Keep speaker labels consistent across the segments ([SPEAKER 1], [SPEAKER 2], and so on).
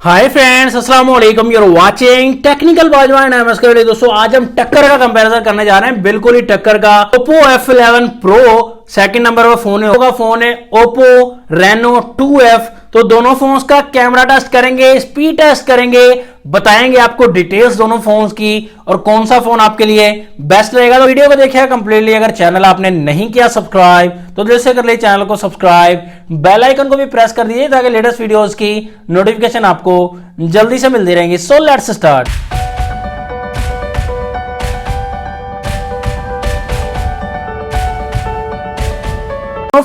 [SPEAKER 1] Hi friends, अस्सलाम वालेकुम। You are watching technical बाजवान नमस्कार दोस्तों। आज हम टक्कर का कंपैरिजन करने जा रहे हैं, बिल्कुल ही टक्कर का। Oppo F11 Pro second number पर फोन है Oppo Reno 2F। तो दोनों फोन्स का कैमरा टेस्ट करेंगे, स्पीड टेस्ट करेंगे, बताएंगे आपको डिटेल्स दोनों फोन्स की और कौन सा फोन आपके लिए बेस्ट रहेगा। तो वीडियो को देखिएगा कंप्लीटली। अगर चैनल आपने नहीं किया सब्सक्राइब तो दिल से कर लीजिए चैनल को सब्सक्राइब, बेल आइकन को भी प्रेस कर दीजिए ताकि लेटेस्ट वीडियोस की नोटिफिकेशन आपको जल्दी से मिलती रहेंगी। So let's start.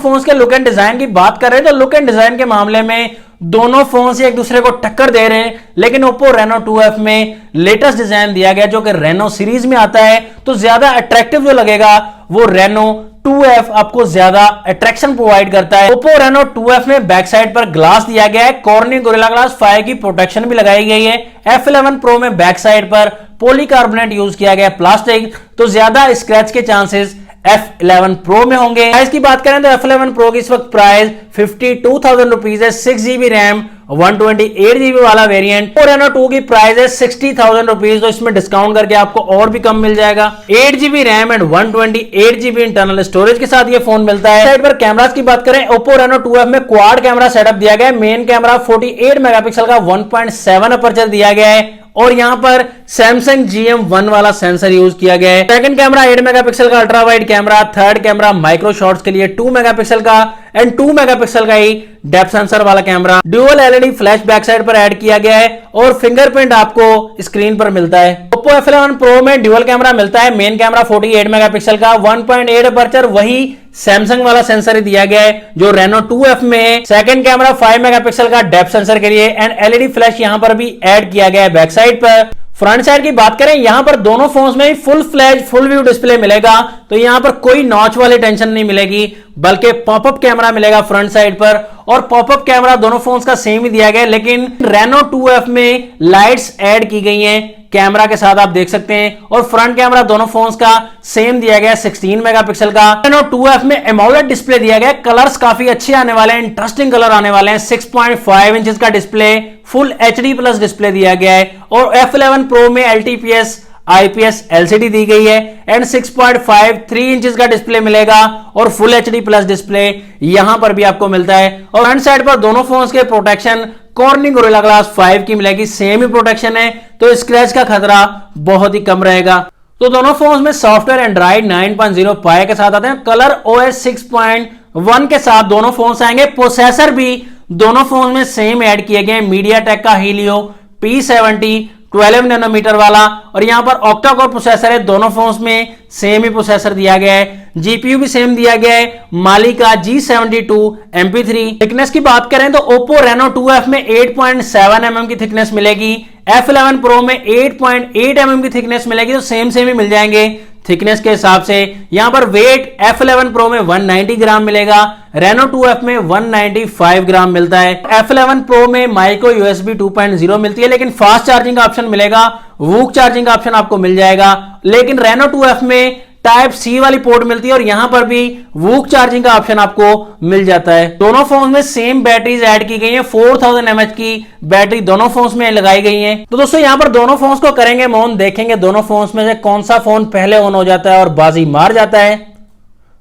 [SPEAKER 1] फोन्स के लुक एंड डिजाइन की बात कर रहे हैं तो लुक एंड डिजाइन के मामले में दोनों फोन्स एक दूसरे को टक्कर दे रहे हैं, लेकिन Oppo Reno 2F में लेटेस्ट डिजाइन दिया गया जो कि Reno सीरीज में आता है। तो ज्यादा अट्रैक्टिव जो लगेगा वो Reno 2F आपको ज्यादा अट्रैक्शन प्रोवाइड करता है। Oppo Reno 2F में बैक साइड पर ग्लास दिया गया है, कॉर्निंग गोरिल्ला ग्लास 5 की प्रोटेक्शन भी लगाई गई है। F11 Pro में बैक साइड पर पॉलीकार्बोनेट यूज किया गया प्लास्टिक, तो ज्यादा स्क्रैच के चांसेस F11 Pro में होंगे। प्राइस की बात करें तो F11 Pro की इस वक्त प्राइस 52,000 रुपीज है। 6GB रैम 128GB वाला वेरिएंट। और Reno 2 की प्राइस है 60,000 रुपीज, तो इसमें डिस्काउंट करके आपको और भी कम मिल जाएगा। 8GB RAM and 128GB internal storage के साथ ये फोन मिलता है। साइड पर कैमरास की बात करें Oppo Reno 2F में क्वाड कैमरा सेटअप दिया गया है। मेन कैमरा 48 मेगापिक्सल का 1.7 अपर्चर दिया गया है और यहां पर Samsung GM1 वाला सेंसर यूज किया गया है। सेकंड कैमरा 8 मेगापिक्सल का ultra wide camera, third camera micro shots के लिए 2 मेगापिक्सल का एंड 2 मेगापिक्सल का ही डेप्थ सेंसर वाला camera. Dual LED flash back side पर ऐड किया गया है और फिंगरप्रिंट आपको स्क्रीन पर मिलता है। Oppo F11 Pro में ड्यूअल कैमरा मिलता है। मेन कैमरा 48 मेगापिक्सल का 1.8 अपर्चर, वही सैमसंग वाला सेंसर ही दिया गया है जो Reno 2F में। सेकंड कैमरा 5 मेगापिक्सल का डेप्थ सेंसर के लिए एंड एलईडी फ्लैश यहां पर भी ऐड किया गया है बैक साइड पर। फ्रंट साइड की बात करें, यहां पर दोनों फोन्स में full flash full view display मिलेगा, तो यहां पर कोई नॉच वाली टेंशन नहीं मिलेगी, बल्कि पॉपअप कैमरा मिलेगा फ्रंट साइड पर। और पॉपअप कैमरा दोनों फोन्स का सेम ही दिया गया है, लेकिन Reno 2F में लाइट्स ऐड की गई हैं कैमरा के साथ, आप देख सकते हैं। और फ्रंट कैमरा दोनों फोन्स का सेम दिया गया है 16 मेगापिक्सल का। Reno 2F में एमोलेड डिस्प्ले दिया गया है। कलर्स काफी अच्छे आने वाले हैं, इंटरेस्टिंग कलर आने वाले हैं। 6.5 इंचेस का display, full HD plus display दिया गया है। और F11 Pro में LTPS IPS LCD दी गई है एंड 6.53 इंचेस का डिस्प्ले मिलेगा और फुल HD प्लस डिस्प्ले यहां पर भी आपको मिलता है। और फ्रंट साइड पर दोनों फोन्स के प्रोटेक्शन कॉर्निंग गोरिल्ला ग्लास 5 की मिलेगी, सेम ही प्रोटेक्शन है, तो स्क्रैच का खतरा बहुत ही कम रहेगा। तो दोनों फोन्स में सॉफ्टवेयर एंड्रॉइड 9.0 पाई के साथ आते हैं। कलर OS 6.1 के साथ दोनों फोन्स आएंगे। प्रोसेसर भी दोनों फोन में सेम ऐड किए गए, मीडियाटेक का Helio P70 12 नैनोमीटर वाला, और यहां पर ऑक्टा कोर प्रोसेसर है। दोनों फोन्स में सेम ही प्रोसेसर दिया गया है। जीपीयू भी सेम दिया गया है, माली का G72 MP3। थिकनेस की बात करें तो Oppo Reno 2F में 8.7 mm की थिकनेस मिलेगी। F11 Pro में 8.8 mm की थिकनेस मिलेगी, तो सेम ही मिल जाएंगे थिकनेस के हिसाब से। यहां पर वेट F11 Pro में 190 ग्राम मिलेगा, Reno 2F में 195 ग्राम मिलता है। F11 Pro में माइक्रो USB 2.0 मिलती है, लेकिन फास्ट चार्जिंग का ऑप्शन मिलेगा, वूक चार्जिंग का ऑप्शन आपको मिल जाएगा। लेकिन Reno 2F में टाइप C वाली पोर्ट मिलती है और यहां पर भी वूक चार्जिंग का ऑप्शन आपको मिल जाता है। दोनों फोन में सेम बैटरीज ऐड की गई हैं, 4000 mAh की बैटरी दोनों फोन्स में लगाई गई है। तो दोस्तों यहां पर दोनों फोन्स को करेंगे ऑन, देखेंगे दोनों फोन्स में से कौन सा फोन पहले ऑन हो जाता है और बाजी मार जाता है।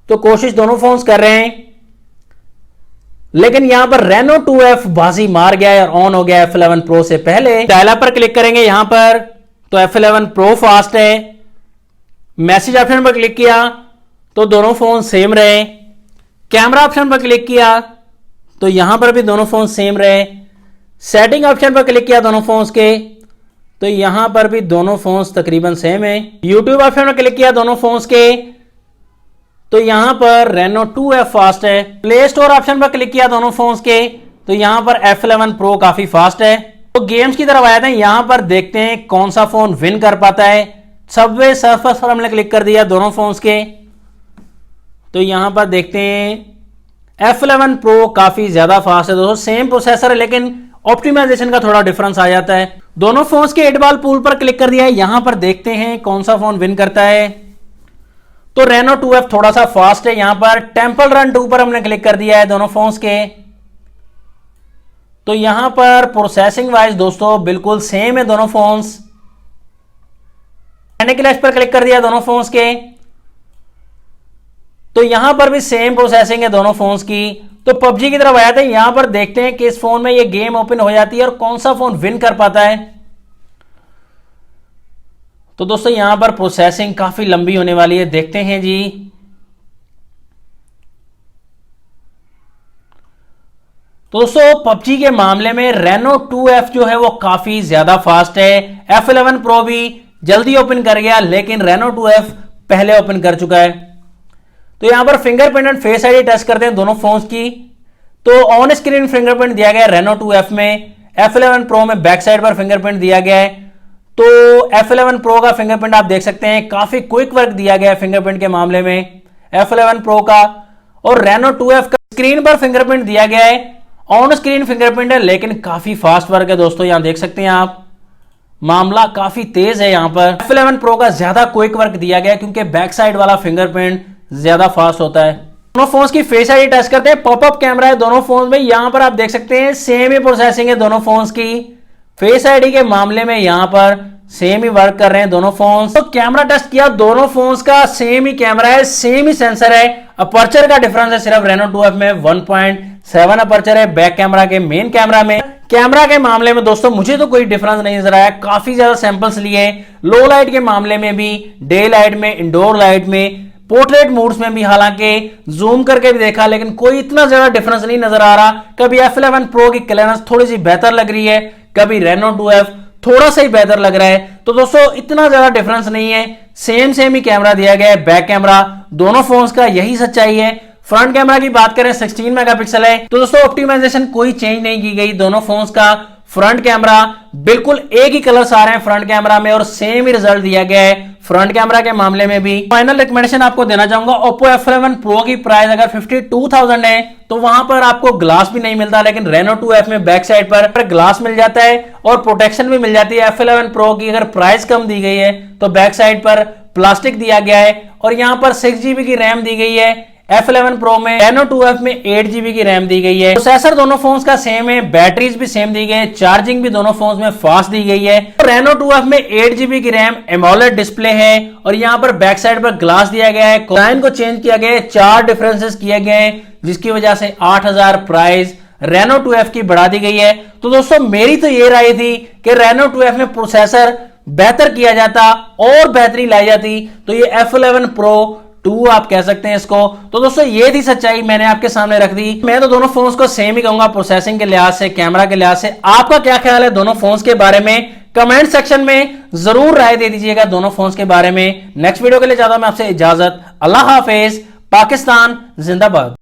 [SPEAKER 1] तो कोशिश दोनों फोन्स कर रहे हैं, लेकिन यहां पर Reno 2F बाजी मार गया है और ऑन हो गया F11 Pro से पहले। डायलर पर क्लिक करेंगे यहां पर तो F11 Pro फास्ट है। मैसेज ऑप्शन पर क्लिक किया तो दोनों फोन सेम रहे। कैमरा ऑप्शन पर क्लिक किया तो यहां पर भी दोनों फोन सेम रहे। सेटिंग ऑप्शन पर क्लिक किया दोनों फोन्स के तो यहां पर भी दोनों फोन्स तकरीबन सेम है। यूट्यूब ऑप्शन पर क्लिक किया दोनों फोन्स के तो यहां पर Reno 2F फास्ट है। प्ले स्टोर ऑप्शन पर क्लिक किया दोनों फोन्स के तो यहां पर F11 Pro काफी फास्ट है। तो गेम्स की तरफ आए थे, यहां पर देखते हैं कौन सा फोन विन कर पाता है। सबवे सर्फर्स पर हमने क्लिक कर दिया दोनों फोन्स के तो यहां पर देखते हैं F11 Pro काफी ज्यादा फास्ट है। दोस्तों सेम प्रोसेसर है, लेकिन ऑप्टिमाइजेशन का थोड़ा डिफरेंस आ जाता है। दोनों फोन्स के 8 बॉल पूल पर क्लिक कर दिया है। यहां पर देखते हैं कौन सा फोन विन करता है। तो Reno 2F थोड़ा सा फास्ट है। यहां पर टेंपल रन 2 पर हमने क्लिक कर दिया है दोनों फोन्स के तो यहां पर प्रोसेसिंग वाइज दोस्तों बिल्कुल सेम है दोनों फोन्स। मैंने क्लैश पर क्लिक कर दिया दोनों फोन्स के, तो यहां पर भी सेम प्रोसेसिंग है दोनों फोन्स की। तो पबजी की तरफ आया था, यहां पर देखते हैं कि इस फोन में ये गेम ओपन हो जाती है और कौन सा फोन विन कर पाता है। तो दोस्तों यहां पर प्रोसेसिंग काफी लंबी होने वाली है, देखते हैं जी। तो दोस्तों पबजी के मामले में रेनो 2F जो है वो काफी ज्यादा फास्ट है। F11 Pro भी जल्दी ओपन कर गया, लेकिन रेनो 2F पहले ओपन कर चुका है। तो यहां पर fingerprint and face ID test करते हैं दोनों फोन्स की। तो ऑन स्क्रीन फिंगरप्रिंट दिया गया है रेनो 2F में, F11 Pro में बैक साइड पर फिंगरप्रिंट दिया गया है। तो F11 Pro का फिंगरप्रिंट आप देख सकते हैं, काफी क्विक वर्क दिया गया है फिंगरप्रिंट के मामले में F11 Pro का। और रेनो 2F का स्क्रीन पर फिंगरप्रिंट दिया गया है, ऑन स्क्रीन फिंगरप्रिंट है, लेकिन काफी फास्ट वर्क है दोस्तों। यहां देख सकते हैं आप, मामला काफी तेज है। यहां पर F11 Pro का ज्यादा क्विक वर्क दिया गया है, क्योंकि बैक साइड वाला फिंगरप्रिंट ज्यादा फास्ट होता है। दोनों फोन्स की फेस आईडी टेस्ट करते हैं। पॉपअप कैमरा है दोनों फोन में, यहां पर आप देख सकते हैं सेम ही प्रोसेसिंग है दोनों फोन्स की। फेस आईडी के मामले में यहां पर सेम ही वर्क कर रहे हैं दोनों फोन्स। तो कैमरा टेस्ट किया, दोनों फोन्स का सेम ही कैमरा है, सेम ही सेंसर है। अपर्चर का डिफरेंस है सिर्फ रेनो 2F में 1.7 अपर्चर है बैक कैमरा के मेन कैमरा में। कैमरा के मामले में दोस्तों मुझे तो कोई डिफरेंस नहीं नजर आया, काफी ज्यादा सैंपल्स लिए। लो लाइट के मामले में भी, डे लाइट में, इंडोर लाइट में, पोर्ट्रेट मोड्स में भी हालांकि जूम करके भी देखा, लेकिन कोई इतना ज्यादा डिफरेंस नहीं नजर आ रहा। कभी F11 Pro की क्लियरेंस थोड़ी सी बेहतर लग रही है, कभी रेनो 2F थोड़ा सा ही बेहतर लग रहा है। तो दोस्तों इतना ज्यादा डिफरेंस नहीं है, सेम ही कैमरा दिया गया है बैक कैमरा दोनों फोन्स का, यही सच्चाई है। फ्रंट कैमरा की बात करें 16 मेगापिक्सल है। तो दोस्तों ऑप्टिमाइजेशन कोई चेंज नहीं की गई, दोनों फोन्स का फ्रंट कैमरा बिल्कुल एक ही कलर्स आ रहे हैं फ्रंट कैमरा में, और सेम ही रिजल्ट दिया गया है फ्रंट कैमरा के मामले में भी। फाइनल रिकमेंडेशन आपको देना चाहूंगा, Oppo F11 Pro की प्राइस अगर 52,000 है तो वहां पर आपको ग्लास भी नहीं मिलता, लेकिन रेनो 2F में बैक साइड पर ग्लास मिल जाता है और प्रोटेक्शन भी मिल जाती है। F11 Pro की अगर प्राइस कम दी गई है तो बैक साइड पर प्लास्टिक दिया गया है, और यहां पर 6GB की रैम दी गई है। F11 Pro में, रेनो 2F में 8GB की रैम दी गई है। प्रोसेसर दोनों फोन्स का सेम है, बैटरीज भी सेम दी गई है, चार्जिंग भी दोनों फोन्स में फास्ट दी गई है। रेनो 2F में 8GB की रैम, एमोलेड डिस्प्ले है, और यहाँ पर बैक साइड पर ग्लास दिया गया है। डिजाइन को चेंज किया गया है, 4 डिफरेंसेस किए गए हैं, जिसकी वजह से 8,000 प्राइस रेनो 2F की बढ़ा दी गई है। तो दोस्तों मेरी तो ये राय थी कि रेनो 2F में प्रोसेसर बेहतर किया जाता और बेहतरी लाई जाती, तो ये F11 Pro 2 आप कह सकते हैं इसको। तो दोस्तों ये थी सच्चाई, मैंने आपके सामने रख दी। मैं तो दोनों फोन्स को सेम ही कहूंगा प्रोसेसिंग के लिहाज से, कैमरा के लिहाज से। आपका क्या ख्याल है दोनों फोन्स के बारे में? कमेंट सेक्शन में जरूर राय दे दीजिएगा दोनों फोन्स के बारे में। नेक्स्ट वीडियो के लिए चाहता हूं मैं आपसे इजाजत। अल्लाह हाफिज, पाकिस्तान जिंदाबाद।